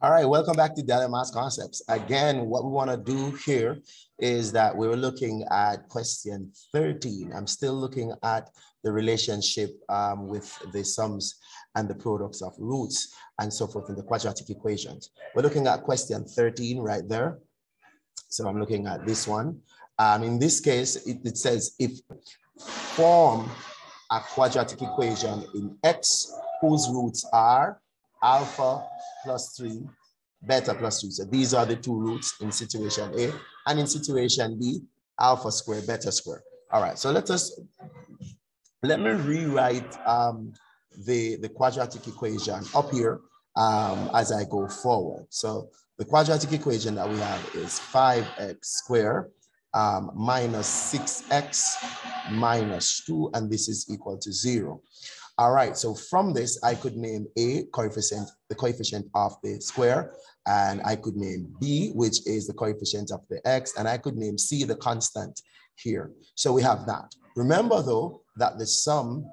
All right, welcome back to Daily Math Concepts. Again, what we want to do here is that we're looking at question 13. I'm still looking at the relationship with the sums and the products of roots and so forth in the quadratic equations. We're looking at question 13 right there. So I'm looking at this one. In this case, it says if form a quadratic equation in X whose roots are alpha plus 3, beta plus 2. So these are the two roots in situation A. And in situation B, alpha squared, beta squared. All right, so let me rewrite the quadratic equation up here as I go forward. So the quadratic equation that we have is 5x squared minus 6x minus 2, and this is equal to 0. All right, so from this, I could name A, coefficient, the coefficient of the square, and I could name B, which is the coefficient of the x, and I could name C, the constant here. So we have that. Remember, though, that the sum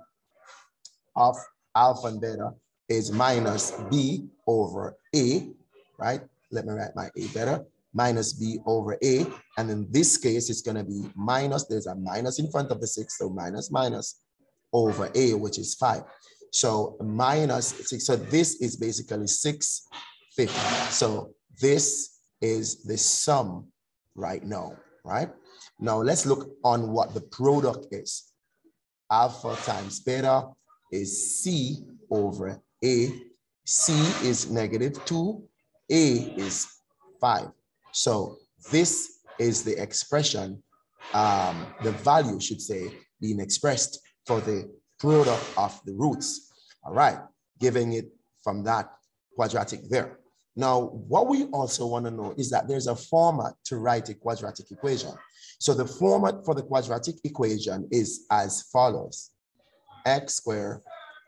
of alpha and beta is minus B over A, right? Let me write my A better. Minus B over A, and in this case, it's going to be minus, there's a minus in front of the 6, so minus over A, which is 5. So minus 6, so this is basically 6/5. So this is the sum right now, right? Now let's look on what the product is. Alpha times beta is C over A. C is -2, A is 5. So this is the expression, the value should say, being expressed for the product of the roots. All right, giving it from that quadratic there. Now, what we also want to know is that there's a format to write a quadratic equation. So the format for the quadratic equation is as follows. X squared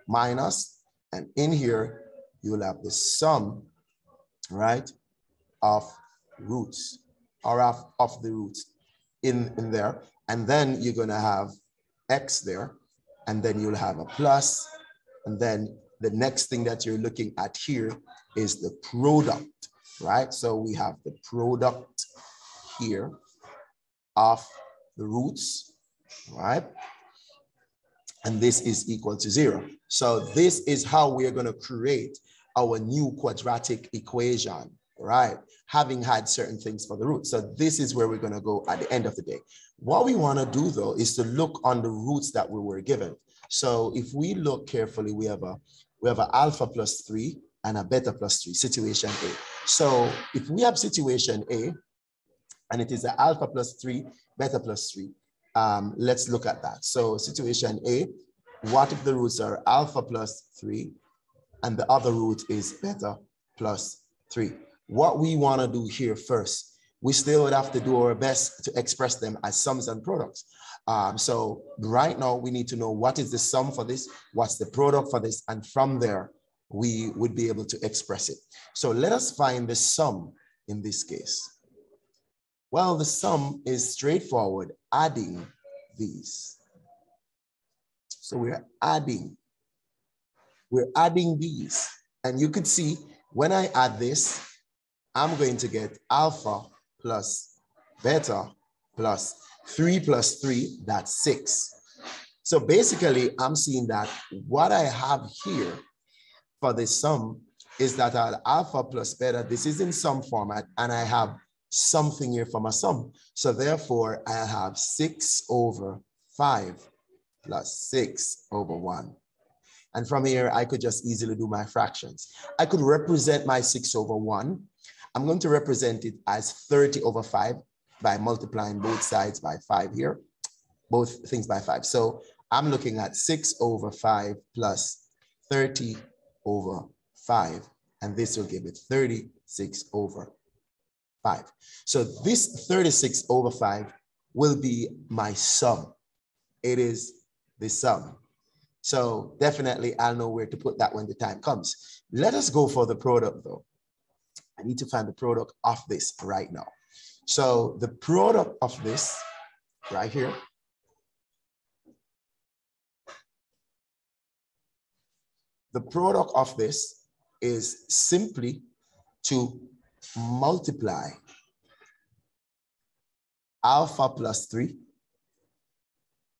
minus, and in here, you'll have the sum, right, of roots, or of the roots in there. And then you're going to have X there, and then you'll have a plus, and then the next thing that you're looking at here is the product, right? So we have the product here of the roots, right? And this is equal to 0. So this is how we're going to create our new quadratic equation, right? Having had certain things for the roots. So this is where we're going to go at the end of the day. What we want to do, though, is to look on the roots that we were given. So if we look carefully, we have an alpha plus 3 and a beta plus 3, situation A. So if we have situation A, and it is an alpha plus 3, beta plus 3, let's look at that. So situation A, what if the roots are alpha plus 3 and the other root is beta plus 3? What we want to do here first, we still would have to do our best to express them as sums and products. So right now we need to know what is the sum for this, what's the product for this, and from there we would be able to express it. So let us find the sum in this case. Well, the sum is straightforward, adding these. So we're adding these, and you could see when I add this, I'm going to get alpha plus beta plus 3 plus 3, that's 6. So basically, I'm seeing that what I have here for the sum is that alpha plus beta, this is in sum format, and I have something here for my sum. So therefore, I have 6 over 5 plus 6 over 1. And from here, I could just easily do my fractions. I could represent my 6 over 1. I'm going to represent it as 30 over 5 by multiplying both sides by 5 here, both things by 5. So I'm looking at 6 over 5 plus 30 over 5, and this will give it 36 over 5. So this 36 over 5 will be my sum. It is the sum. So definitely I'll know where to put that when the time comes. Let us go for the product though. I need to find the product of this right now. So the product of this right here, the product of this is simply to multiply alpha plus 3,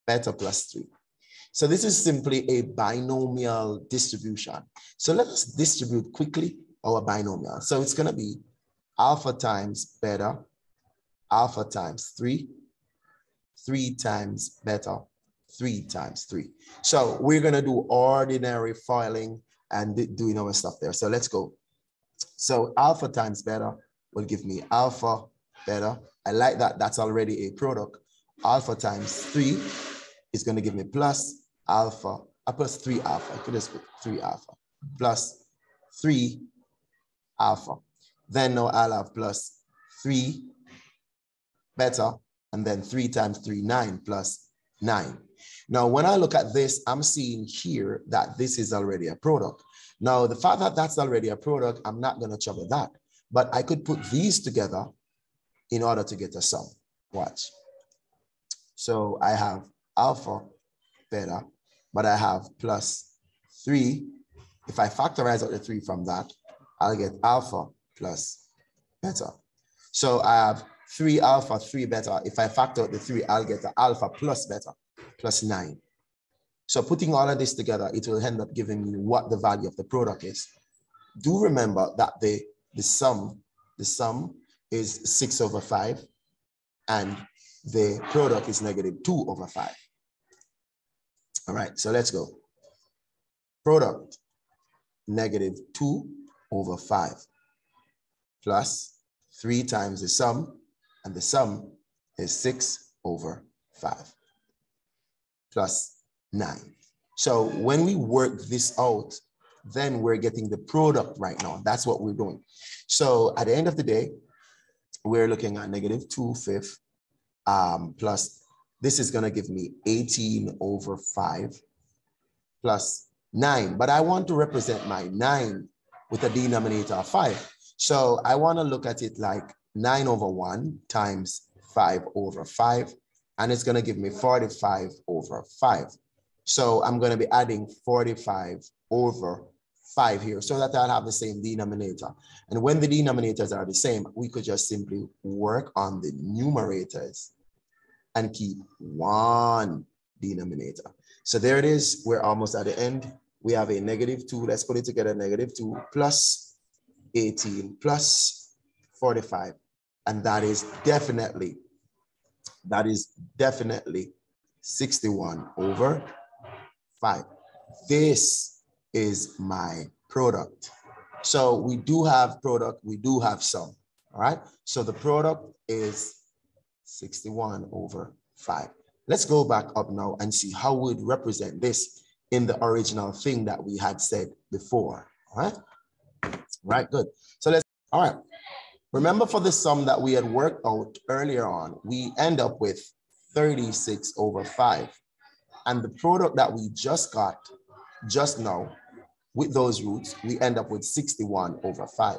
beta plus 3. So this is simply a binomial distribution. So let us distribute quickly our binomial. So it's going to be alpha times beta, alpha times 3, 3 times beta, 3 times 3. So we're going to do ordinary foiling and doing our stuff there. So let's go. So alpha times beta will give me alpha, beta. I like that. That's already a product. Alpha times 3 is going to give me plus alpha, plus 3 alpha. I could just put 3 alpha plus 3 alpha. Then now I'll have plus 3 beta, and then 3 times 3, 9 plus 9. Now, when I look at this, I'm seeing here that this is already a product. Now, the fact that that's already a product, I'm not going to trouble that. But I could put these together in order to get a sum. Watch. So I have alpha, beta, but I have plus 3. If I factorize out the 3 from that, I'll get alpha plus beta. So I have 3 alpha, 3 beta. If I factor out the 3, I'll get the alpha plus beta plus 9. So putting all of this together, it will end up giving me what the value of the product is. Do remember that the sum is 6 over 5, and the product is negative 2 over 5. All right, so let's go. Product, negative 2 over 5 plus 3 times the sum, and the sum is 6 over 5 plus 9. So when we work this out, then we're getting the product right now. That's what we're doing. So at the end of the day, we're looking at negative 2/5 plus, this is going to give me 18 over 5 plus 9. But I want to represent my 9 with a denominator of 5. So I want to look at it like 9 over 1 times 5 over 5. And it's going to give me 45 over 5. So I'm going to be adding 45 over 5 here so that I'll have the same denominator. And when the denominators are the same, we could just simply work on the numerators and keep one denominator. So there it is. We're almost at the end. We have a negative 2. Let's put it together. Negative 2 plus 18 plus 45. And that is definitely 61 over 5. This is my product. So we do have product, we do have sum. All right. So the product is 61 over 5. Let's go back up now and see how we'd represent this in the original thing that we had said before. All right. Right. Good. So let's, all right. Remember, for the sum that we had worked out earlier on, we end up with 36 over 5. And the product that we just got just now with those roots, we end up with 61 over 5.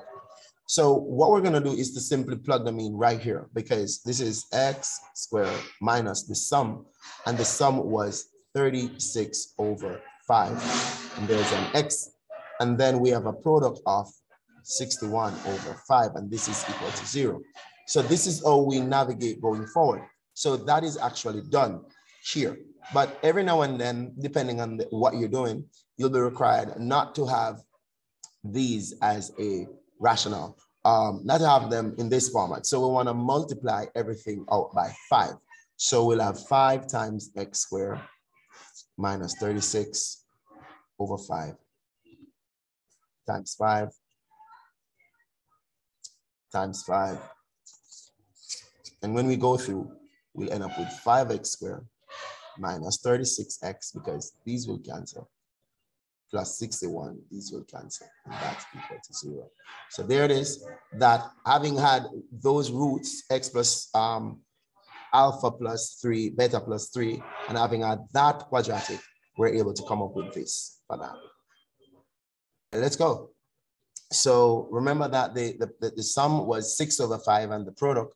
So what we're going to do is to simply plug them in right here, because this is x squared minus the sum, and the sum was 36 over 5. And there's an x, and then we have a product of 61 over 5, and this is equal to 0. So this is how we navigate going forward. So that is actually done here. But every now and then, depending on what you're doing, you'll be required not to have these as a rational, not to have them in this format. So we want to multiply everything out by 5. So we'll have 5 times x squared minus 36 over 5 times 5 times 5. And when we go through, we'll end up with 5x squared minus 36x, because these will cancel, plus 61, these will cancel, and that's equal to 0. So there it is, that having had those roots, x plus alpha plus 3, beta plus 3, and having had that quadratic, we're able to come up with this for now. Let's go. So remember that the sum was 6 over 5, and the product,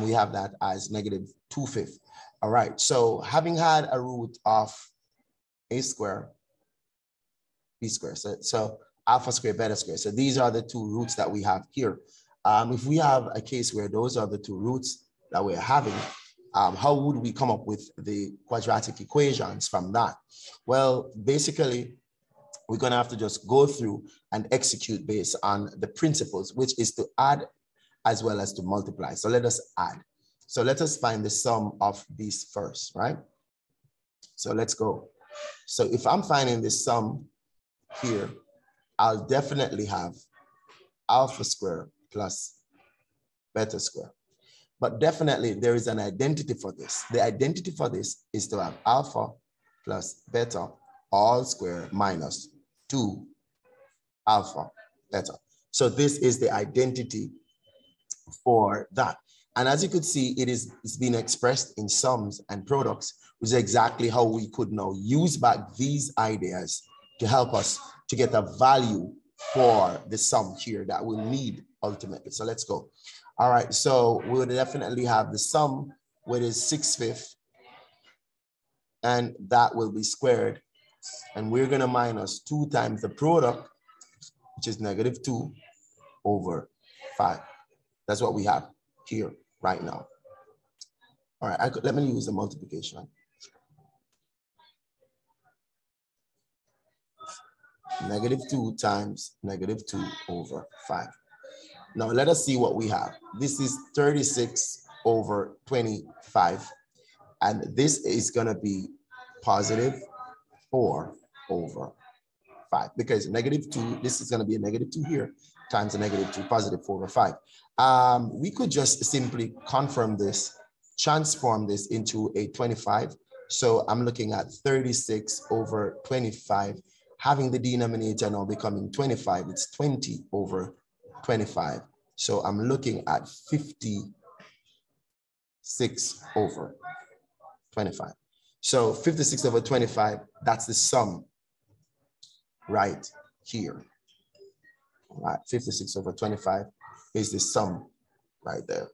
we have that as negative 2/5. All right, so having had a root of a square, b square, so alpha square, beta square. So these are the two roots that we have here. If we have a case where those are the two roots that we're having, how would we come up with the quadratic equations from that? Well, basically, we're going to have to just go through and execute based on the principles, which is to add as well as to multiply. So let us add. So let us find the sum of these first, right? So let's go. So if I'm finding the sum here, I'll definitely have alpha square plus beta square. But definitely there is an identity for this. The identity for this is to have alpha plus beta all square minus 2 alpha beta. So this is the identity for that. And as you could see, it's been expressed in sums and products, which is exactly how we could now use back these ideas to help us to get a value for the sum here that we'll need ultimately. So let's go. All right, so we'll definitely have the sum, which is 6/5, and that will be squared. And we're gonna minus 2 times the product, which is -2 over 5. That's what we have here right now. All right, let me use the multiplication. -2 times -2 over 5. Now let us see what we have. This is 36 over 25. And this is gonna be +4 over 5, because -2, this is gonna be a -2 here, times a -2, +4 over 5. We could just simply confirm this, transform this into a 25. So I'm looking at 36 over 25, having the denominator now becoming 25, it's 20 over 25. So I'm looking at 56 over 25. So 56 over 25, that's the sum right here. All right, 56 over 25 is the sum right there.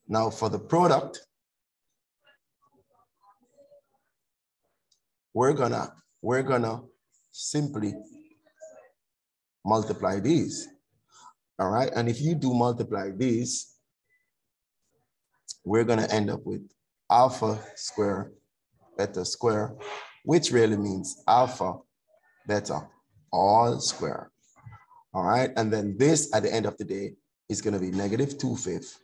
Now for the product, we're gonna simply multiply these. All right, and if you do multiply these, we're gonna end up with alpha square beta square, which really means alpha beta all square. All right, and then this at the end of the day is gonna be -2/5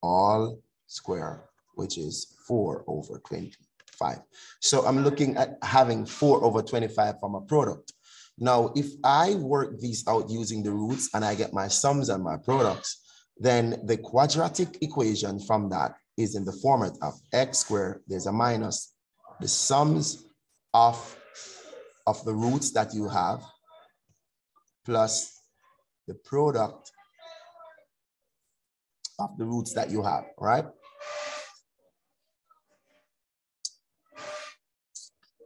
all square, which is 4 over 25. So I'm looking at having 4 over 25 from a product. Now, if I work these out using the roots and I get my sums and my products, then the quadratic equation from that is in the format of x squared, there's a minus, the sums of the roots that you have, plus the product of the roots that you have, right?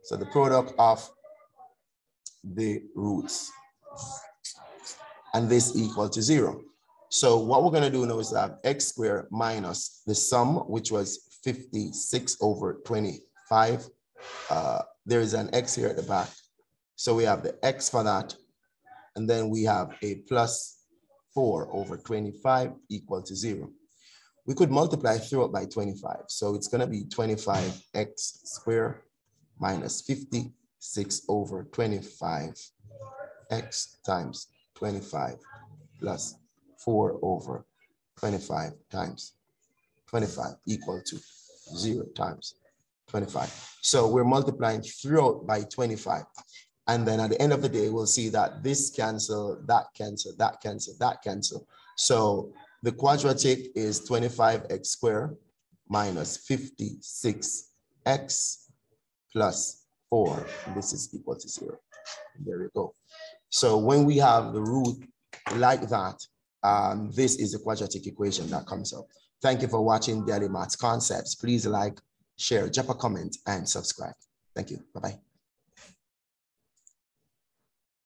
So the product of the roots, and this equal to 0. So what we're gonna do now is have x squared minus the sum, which was 56 over 25. There is an x here at the back. So we have the x for that, and then we have a +4 over 25 equal to 0. We could multiply through it by 25. So it's gonna be 25x squared minus 56 over 25 x times 25 plus 4 over 25 times 25 equal to 0 times 25. So we're multiplying throughout by 25. And then at the end of the day, we'll see that this cancel, that cancel, that cancel, that cancel. So the quadratic is 25x squared minus 56x plus 4. And this is equal to 0. There we go. So when we have the root like that, this is the quadratic equation that comes up. Thank you for watching Daily Maths Concepts. Please like, share, drop a comment, and subscribe. Thank you. Bye-bye.